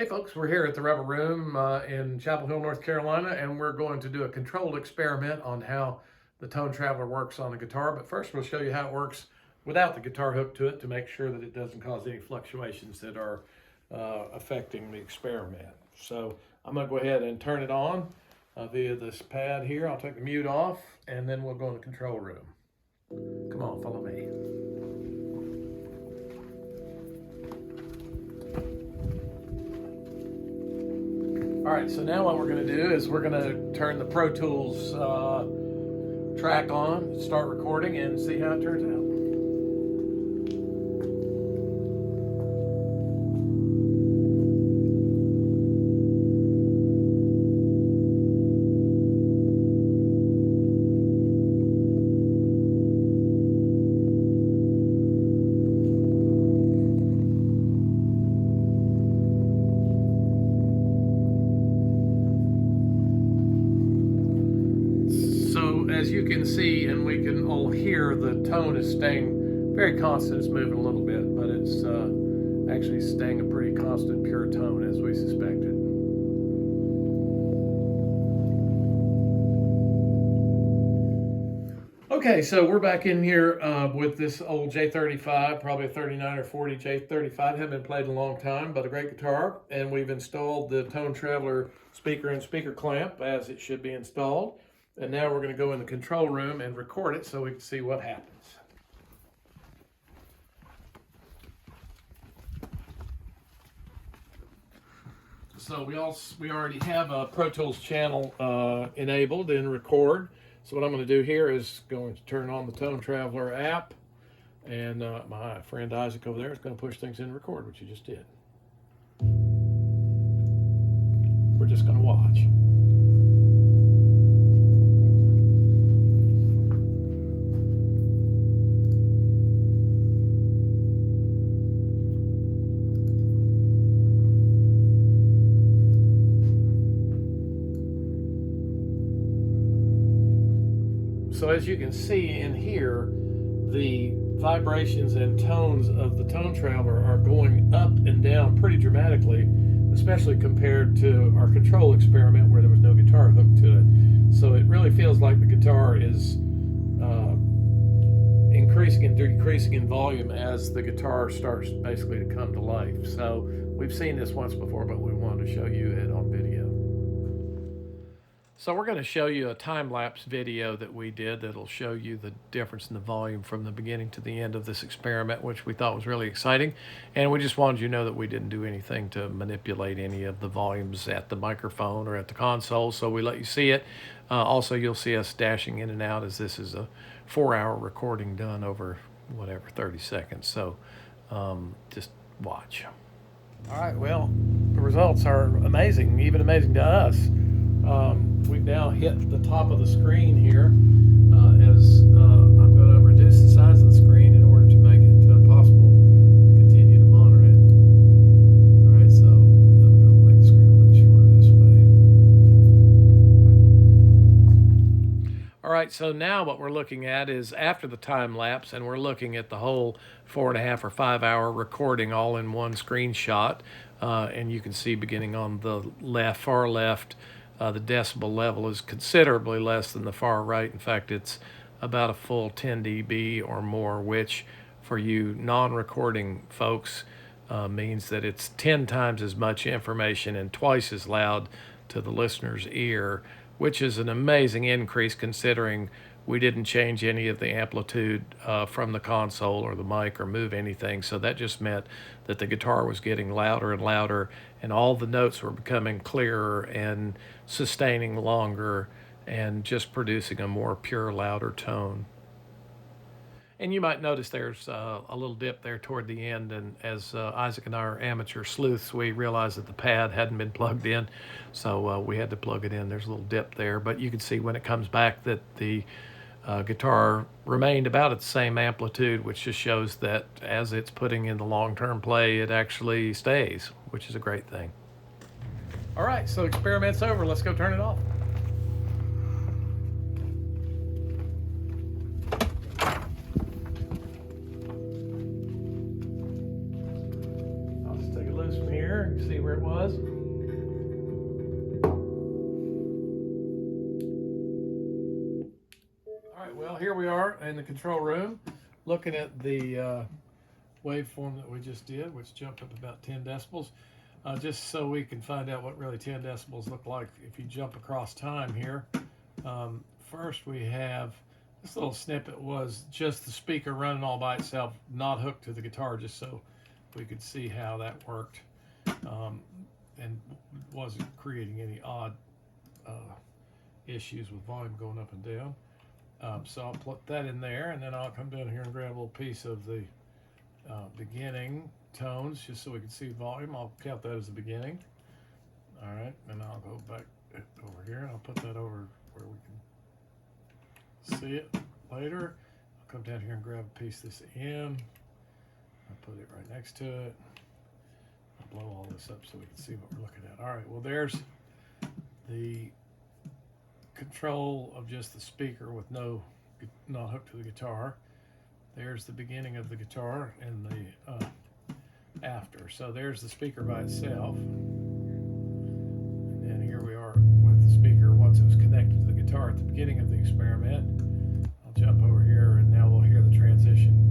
Hey folks, we're here at the Rebel Room in Chapel Hill, North Carolina, and we're going to do a controlled experiment on how the Tone Traveler works on the guitar. But first we'll show you how it works without the guitar hooked to it to make sure that it doesn't cause any fluctuations that are affecting the experiment. So I'm going to go ahead and turn it on via this pad here. I'll take the mute off and then we'll go in the control room. Come on, follow me. All right, so now what we're going to do is we're going to turn the Pro Tools track on, start recording, and see how it turns out. As you can see, and we can all hear, the tone is staying very constant. It's moving a little bit, but it's actually staying a pretty constant, pure tone as we suspected. Okay, so we're back in here with this old J35, probably a 39 or 40 J35. Haven't been played in a long time, but a great guitar. And we've installed the Tone Traveler speaker and speaker clamp as it should be installed. And now we're going to go in the control room and record it so we can see what happens. So we already have a Pro Tools channel enabled in record. So what I'm going to do here is going to turn on the Tone Traveler app, and my friend Isaac over there is going to push things in record, which you just did. We're just going to watch. So as you can see in here, the vibrations and tones of the Tone Traveler are going up and down pretty dramatically, especially compared to our control experiment where there was no guitar hooked to it. So it really feels like the guitar is increasing and decreasing in volume as the guitar starts basically to come to life. So we've seen this once before, but we wanted to show you it on video. So we're going to show you a time-lapse video that we did that'll show you the difference in the volume from the beginning to the end of this experiment, which we thought was really exciting. And we just wanted you to know that we didn't do anything to manipulate any of the volumes at the microphone or at the console, so we let you see it. Also, you'll see us dashing in and out as this is a 4-hour recording done over, whatever, 30 seconds. So just watch. All right, well, the results are amazing, even amazing to us. We've now hit the top of the screen here as I'm going to reduce the size of the screen in order to make it possible to continue to monitor it. All right, so I'm going to make the screen a little shorter this way. All right, so now what we're looking at is after the time lapse, and we're looking at the whole 4.5 or 5 hour recording all in one screenshot. And you can see beginning on the left, far left, the decibel level is considerably less than the far right. In fact, it's about a full 10 dB or more, which for you non-recording folks means that it's 10 times as much information and twice as loud to the listener's ear, which is an amazing increase considering we didn't change any of the amplitude from the console or the mic or move anything. So that just meant that the guitar was getting louder and louder, and all the notes were becoming clearer and sustaining longer and just producing a more pure, louder tone. And you might notice there's a little dip there toward the end, and as Isaac and I are amateur sleuths, we realized that the pad hadn't been plugged in, so we had to plug it in. There's a little dip there, but you can see when it comes back that the guitar remained about at the same amplitude, which just shows that as it's putting in the long-term play, it actually stays, which is a great thing. All right, so experiment's over. Let's go turn it off. I'll just take it loose from here. here, see where it was. All right, well, here we are in the control room looking at the waveform that we just did, which jumped up about 10 decibels. Just so we can find out what really 10 decibels look like if you jump across time here. First we have this little snippet was just the speaker running all by itself, not hooked to the guitar, just so we could see how that worked, and wasn't creating any odd issues with volume going up and down. So I'll put that in there, and then I'll come down here and grab a little piece of the beginning tones just so we can see volume. I'll count that as the beginning. All right, and I'll go back over here and I'll put that over where we can see it later. I'll come down here and grab a piece of this M. I'll put it right next to it. I'll blow all this up so we can see what we're looking at. All right, well, there's the control of just the speaker with not hooked to the guitar. There's the beginning of the guitar and the after. So there's the speaker by itself. And then here we are with the speaker once it was connected to the guitar at the beginning of the experiment. I'll jump over here and now we'll hear the transition